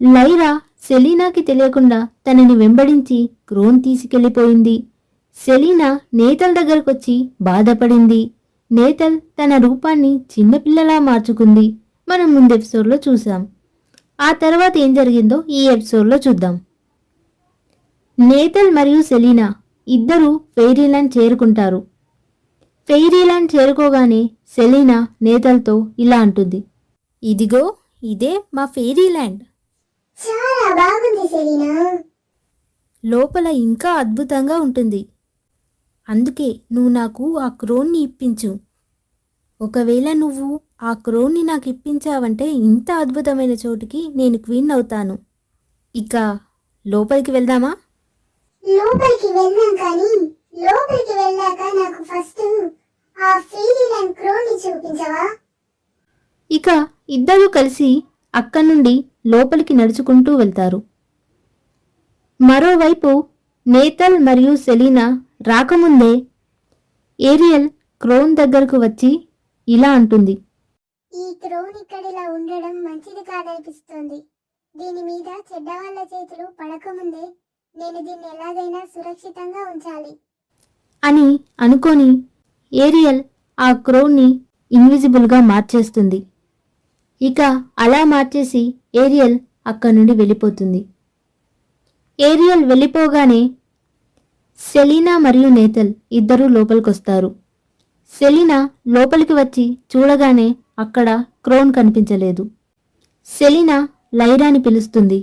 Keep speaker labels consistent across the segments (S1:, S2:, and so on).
S1: Lyra సెలీనాకి తెలియకుండా తనని వెంబడించి క్రోన్ తీసుకెళ్లిపోయింది. సెలీనా నేతల్ దగ్గరకొచ్చి బాధపడింది. నేతల్ తన రూపాన్ని చిన్నపిల్లలా మార్చుకుంది. మనం ముందు ఎపిసోడ్లో చూసాం. ఆ తర్వాత ఏం జరిగిందో ఈ ఎపిసోడ్లో చూద్దాం. నేతల్ మరియు సెలీనా ఇద్దరూ ఫెయిరీల్యాండ్ చేరుకుంటారు. ఫెయిరీల్యాండ్ చేరుకోగానే సెలీనా నేతల్తో ఇలా అంటుంది, ఇదిగో ఇదే మా ఫెయిరీల్యాండ్.
S2: చాలా బాగుంది సెలీనా.
S1: లోపల ఇంకా అద్భుతంగా ఉంటుంది. అందుకే నువ్వు నాకు ఆ క్రోన్ని ఇప్పించు. ఒకవేళ నువ్వు ఆ క్రోన్ని నాకు ఇప్పించావంటే ఇంత అద్భుతమైన చోటుకి నేను క్వీన్ అవుతాను. ఇక లోపలికి వెళ్దామా?
S2: లోపలికి వెళ్దాం, కానీ లోపలికి వెళ్ళాక నాకు ఫస్ట్ ఆ ఫెయిరీల్యాండ్ క్రోన్ని చూపించవా?
S1: ఇక ఇద్దరూ కలిసి అక్కడి నుండి లోపలికి నడుచుకుంటూ వెళ్తారు. మరోవైపు నేతల్ మరియు సెలీనా రాకముందే ఏరియల్ క్రోన్ దగ్గరకు వచ్చి ఇలా అంటుంది,
S2: ఈ క్రోన్ ఇక్కడిలా ఉండడం మంచిది కాదనిపిస్తోంది. దీని మీద చెడ్డవాళ్ల చేతులు పడకముందే నేను దీన్ని ఎలాగైనా సురక్షితంగా ఉంచాలి
S1: అని అనుకొని ఏరియల్ ఆ క్రోన్ని ఇన్విజిబుల్గా మార్చేస్తుంది. ఇక అలా మార్చేసి ఏరియల్ అక్కడి నుండి వెళ్ళిపోతుంది. ఏరియల్ వెళ్ళిపోగానే సెలీనా మరియు నేతల్ ఇద్దరూ లోపలికొస్తారు. సెలీనా లోపలికి వచ్చి చూడగానే అక్కడ క్రోన్ కనిపించలేదు. సెలీనా లైరాని పిలుస్తుంది,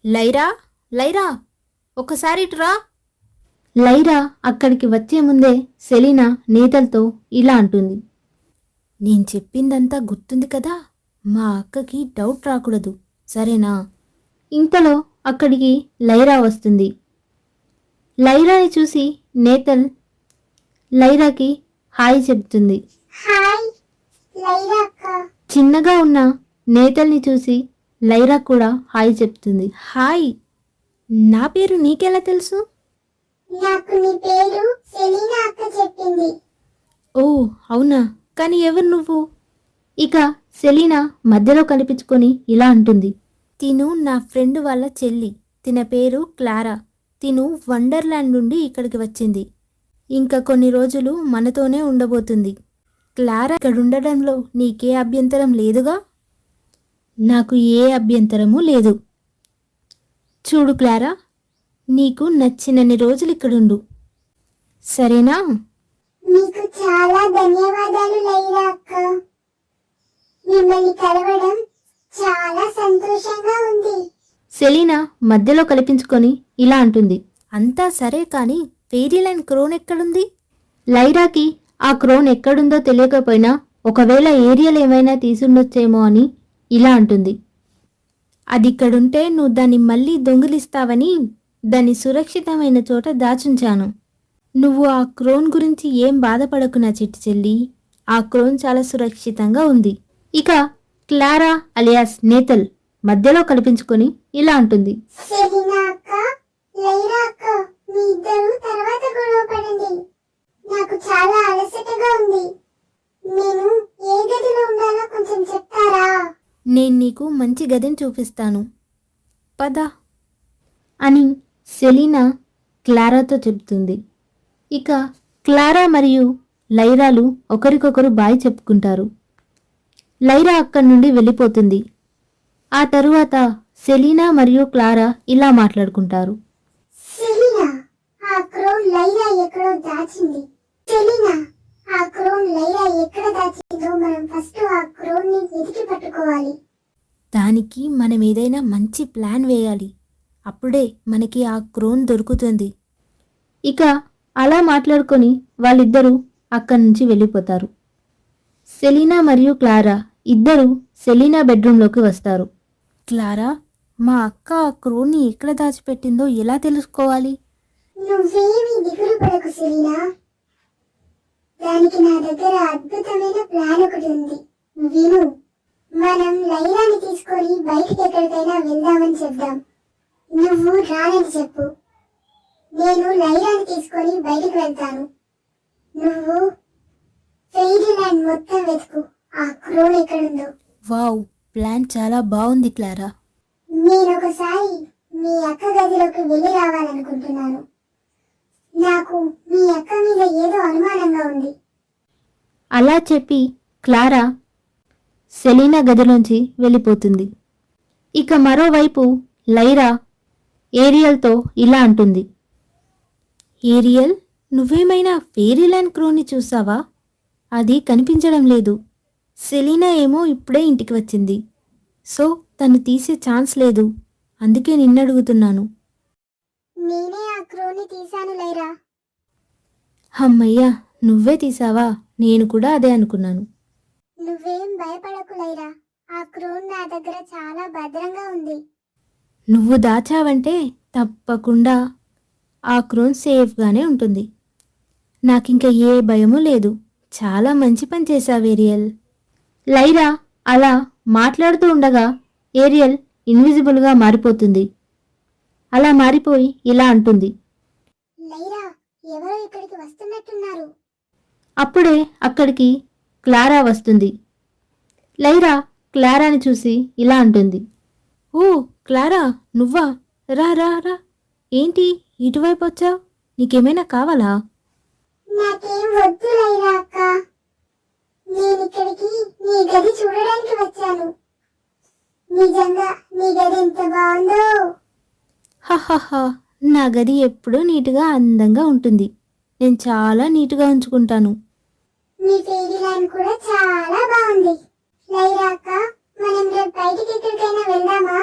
S1: లైరా లైరా ఒకసారి ఇటురా. లైరా అక్కడికి వచ్చే ముందే సెలీనా నేతల్తో ఇలా అంటుంది, నేను చెప్పిందంతా గుర్తుంది కదా, మా అక్కకి డౌట్ రాకూడదు, సరేనా? ఇంతలో అక్కడికి లైరా వస్తుంది. లైరాని చూసి నేతల్ లైరాకి హాయ్ చెప్తుంది.
S2: హాయ్ లైరా అక్క.
S1: చిన్నగా ఉన్న నేతల్ని చూసి లైరా కూడా హాయ్ చెప్తుంది. హాయ్, నా పేరు నీకెలా తెలుసు?
S2: నాకు నీ పేరు సెలీనా అక్క చెప్పింది.
S1: ఓ అవునా, కానీ ఎవరు నువ్వు? ఇక సెలీనా మధ్యలో కనిపించుకొని ఇలా అంటుంది, తిను నా ఫ్రెండ్ వాళ్ళ చెల్లి. తిన పేరు క్లారా. తిను వండర్ల్యాండ్ నుండి ఇక్కడికి వచ్చింది. ఇంకా కొన్ని రోజులు మనతోనే ఉండబోతుంది. క్లారా ఇక్కడ ఉండడంలో నీకే అభ్యంతరం లేదుగా? నాకు ఏ అభ్యంతరమూ లేదు. చూడు క్లారా, నీకు నచ్చినన్ని రోజులు ఇక్కడుండు, సరేనా?
S2: మీకు చాలా ధన్యవాదాలు లైరా అక్క. మిమ్మల్ని కలవడం చాలా సంతోషంగా ఉంది.
S1: సెలీనా మధ్యలో కల్పించుకొని ఇలా అంటుంది, అంతా సరే కానీ ఫెయిరీల్యాండ్ క్రోన్ ఎక్కడుంది? లైరాకి ఆ క్రోన్ ఎక్కడుందో తెలియకపోయినా ఒకవేళ ఏరియల్ ఏమైనా తీసుండొచ్చేమో అని ఇలా అంటుంది. అది ఇక్కడుంటే నువ్వు దాన్ని మళ్ళీ దొంగిలిస్తావని దాన్ని సురక్షితమైన చోట దాచుంచాను. నువ్వు ఆ క్రోన్ గురించి ఏం బాధపడకు నా చిట్టి చెల్లి, ఆ క్రోన్ చాలా సురక్షితంగా ఉంది. ఇక క్లారా అలియాస్ నేతల్ మధ్యలో కల్పించుకొని ఇలా అంటుంది,
S2: సెలీనా అక్క, లైరా అక్క, మీ ఇద్దరు తర్వాత గొడవ పడండి. నాకు చాలా అలసటగా ఉంది. నేను ఏ గదిలో ఉండాలో కొంచెం చెప్తారా?
S1: నేను నీకు మంచి గదిని చూపిస్తాను, పద అని సెలీనా క్లారాతో చెప్తుంది. ఇక క్లారా మరియు లైరాలు ఒకరికొకరు బాయ్ చెప్పుకుంటారు. లైరా అక్కడి నుండి వెళ్ళిపోతుంది. ఆ తరువాత సెలీనా మరియు క్లారా ఇలా మాట్లాడుకుంటారు,
S2: సెలీనా, ఆ క్రోన్ లైరా ఎక్కడో దాచింది. సెలీనా, ఆ క్రోన్ లైరా ఎక్కడ దాచిందో మనం ఫస్ట్ ఆ క్రోన్ ని వెతికి పట్టుకోవాలి.
S1: దానికి మనం ఏదైనా మంచి ప్లాన్ వేయాలి, అప్పుడే మనకి ఆ క్రోన్ దొరుకుతుంది. ఇక అలా మాట్లాడుకొని వాళ్ళిద్దరూ అక్కడి నుంచి వెళ్ళిపోతారు. సెలీనా మరియు క్లారా ఇద్దరూ సెలీనా బెడ్రూమ్లోకి వస్తారు. క్లారా, మా అక్క ఆ క్రోన్ని ఎక్కడ దాచిపెట్టిందో ఎలా తెలుసుకోవాలి?
S2: నువ్వేమీ దిగులు పడకు సెలీనా, దానికి నా దగ్గర అద్భుతమైన ప్లాన్ ఒకటి ఉంది. విను. మనం లైరాని తీసుకొని బయటికి ఎక్కడికైనా వెళ్దామని చెప్దాం. నువ్వు రానని చెప్పు. నేను లైరాని తీసుకొని బయటికి వెళ్తాను. నువ్వు ఫెయిరీల్యాండ్ మొత్తం వెతుకు, ఆ క్రోన్ ఎక్కడుందో.
S1: వావ్, ప్లాన్ చాలా బాగుంది క్లారా.
S2: నేను ఒకసారి మీ అక్క గదిలోకి వెళ్ళి రావాలనుకుంటున్నాను. నాకు మీ అక్క మీద ఏదో అనుమానంగా ఉంది.
S1: అలా చెప్పి క్లారా సెలీనా గదిలోంచి వెళ్ళిపోతుంది. ఇక మరోవైపు లైరా ఏరియల్తో ఇలా అంటుంది. ఏరియల్, నువ్వేమైనా ఫెయిరీల్యాండ్ క్రోని చూసావా? అది కనిపించడం లేదు. సెలీనా ఏమో ఇప్పుడే ఇంటికి వచ్చింది. సో తను తీసే ఛాన్స్ లేదు. అందుకే నిన్నడుగుతున్నాను.
S2: నేనే ఆ క్రోని తీశాను లైరా.
S1: అమ్మయ్యా, నువ్వే తీసావా? నేను కూడా అదే అనుకున్నాను.
S2: నువ్వేం భయపడకు లైరా. ఆ క్రోన్ నా దగ్గర చాలా భద్రంగా ఉంది.
S1: నువ్వు దాచావంటే తప్పకుండా ఆ క్రోన్ సేఫ్గానే ఉంటుంది. నాకింక ఏ భయమూ లేదు. చాలా మంచి పని చేశావు ఏరియల్. లైరా అలా మాట్లాడుతూ ఉండగా ఏరియల్ ఇన్విజిబుల్గా మారిపోతుంది. అలా మారిపోయి ఇలా అంటుంది.
S2: లైరా, ఎవరో ఇక్కడికి వస్తున్నట్టున్నారు.
S1: అప్పుడే అక్కడికి క్లారా వస్తుంది. లైరా క్లారాని చూసి ఇలా అంటుంది. ఓ క్లారా, నువ్వా? రా రా రా. ఏంటి ఇటువైపు వచ్చావు? నీకేమైనా కావాలా?
S2: నాకేం వద్దు లైరా అక్క. నేను ఇక్కడికి నీ గది చూడడానికి వచ్చాను. నిజంగా నీ గది ఎంత బాగుందో.
S1: హహహా, నా గది ఎప్పుడూ నీట్గా అందంగా ఉంటుంది. నేను చాలా నీట్గా ఉంచుకుంటాను.
S2: మీ ఫెయిరీల్యాండ్ కూడా చాలా బాగుంది. లైరా అక్క, మనం రేపు బయటికి ఎక్కడికైనా వెళ్దామా?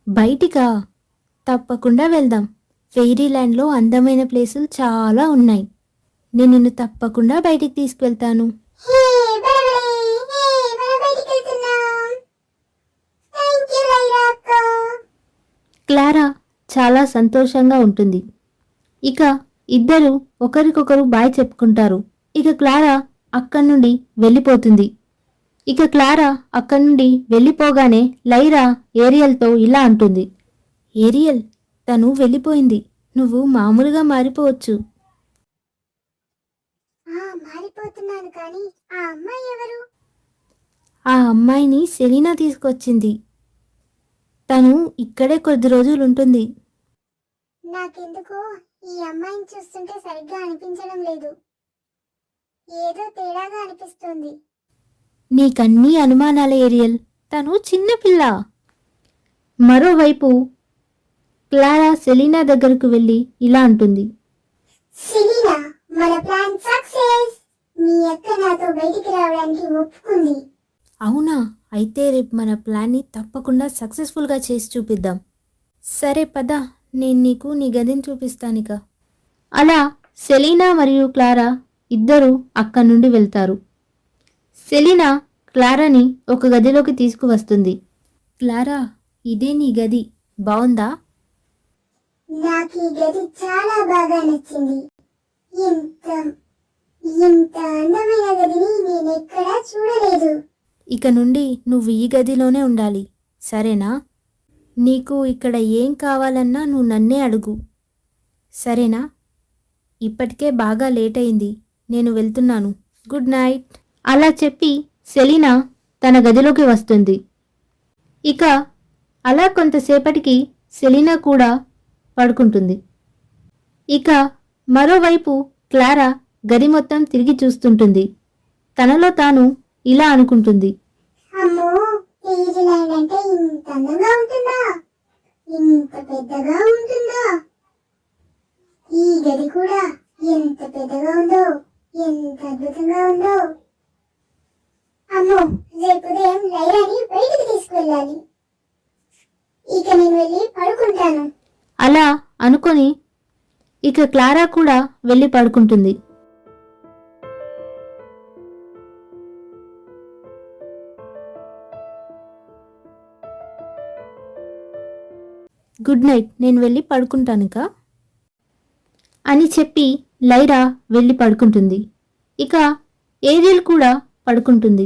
S1: బయటికా? తప్పకుండా వెళ్దాం. ఫెయిరీల్యాండ్లో అందమైన ప్లేసులు చాలా ఉన్నాయి. నేను నిన్ను తప్పకుండా బయటికి తీసుకువెళ్తాను.
S2: హే బలబలే, హే మనం బయటికి వెళ్తున్నాం. థాంక్యూ లైరా అక్క.
S1: క్లారా చాలా సంతోషంగా ఉంటుంది. ఇక ఇద్దరు ఒకరికొకరు బాయ్ చెప్పుకుంటారు. ఇక క్లారా అక్కడి నుండి వెళ్ళిపోతుంది. ఇక క్లారా అక్కడి నుండి వెళ్ళిపోగానే లైరా ఏరియల్తో ఇలా అంటుంది. ఏరియల్, తను వెళ్ళిపోయింది. నువ్వు మామూలుగా మారిపోవచ్చు.
S2: మారిపోతున్నాను, కానీ ఆ అమ్మాయి ఎవరు?
S1: ఆ అమ్మాయిని సెలీనా తీసుకొచ్చింది. తను ఇక్కడే కొద్ది రోజులు ఉంటుంది.
S2: నాకెందుకో ఈ అమ్మాయిని చూస్తుంటే సరిగ్గా అనిపించడం లేదు. ఏదో తేడాగా అనిపిస్తుంది.
S1: నీకన్నీ అనుమానాలే ఏరియల్. తను చిన్నపిల్ల. మరోవైపు క్లారా సెలీనా దగ్గరకు వెళ్ళి ఇలా అంటుంది.
S2: సెలీనా, మన ప్లాన్ సక్సెస్. మీ అక్క నాతో బయటికి రావడానికి ఒప్పుకుంది.
S1: అవునా? అయితే రేపు మన ప్లాన్ని తప్పకుండా సక్సెస్ఫుల్గా చేసి చూపిద్దాం. సరే పద, నేను నీకు నీ గదిని చూపిస్తానిక. అలా సెలీనా మరియు క్లారా ఇద్దరూ అక్కడి నుండి వెళ్తారు. సెలీనా క్లారాని ఒక గదిలోకి తీసుకువస్తుంది. క్లారా, ఇదే నీ గది. బావుందా?
S2: నాకు ఈ గది చాలా బాగా నచ్చింది. ఇంత ఇంత అందమైన గదిని నేను ఎక్కడా చూడలేదు.
S1: ఇక నుండి నువ్వు ఈ గదిలోనే ఉండాలి, సరేనా? నీకు ఇక్కడ ఏం కావాలన్నా నువ్వు నన్నే అడుగు, సరేనా? ఇప్పటికే బాగా లేట్ అయింది. నేను వెళ్తున్నాను. Good night. అలా చెప్పి సెలీనా తన గదిలోకి వస్తుంది. ఇక అలా కొంతసేపటికి సెలీనా కూడా పడుకుంటుంది. ఇక మరోవైపు క్లారా గది మొత్తం తిరిగి చూస్తుంటుంది. తనలో తాను ఇలా అనుకుంటుంది.
S2: అమ్మో, ఫెయిరీల్యాండ్ అంటే ఇంత అందంగా ఉంటుందా? ఇంత పెద్దగా ఉంటుందా? ఈ గది కూడా ఎంత పెద్దగా ఉందో, ఎంత అద్భుతంగా ఉందో. అమ్మో, రేపు ఉదయం లైరాని బయటికి తీసుకువెళ్ళాలి. ఇక నేను వెళ్ళి పడుకుంటాను.
S1: అలా అనుకొని ఇక క్లారా కూడా వెళ్ళి పడుకుంటుంది. గుడ్ నైట్, నేను వెళ్ళి పడుకుంటానిక అని చెప్పి లైరా వెళ్ళి పడుకుంటుంది. ఇక ఏరియల్ కూడా పడుకుంటుంది.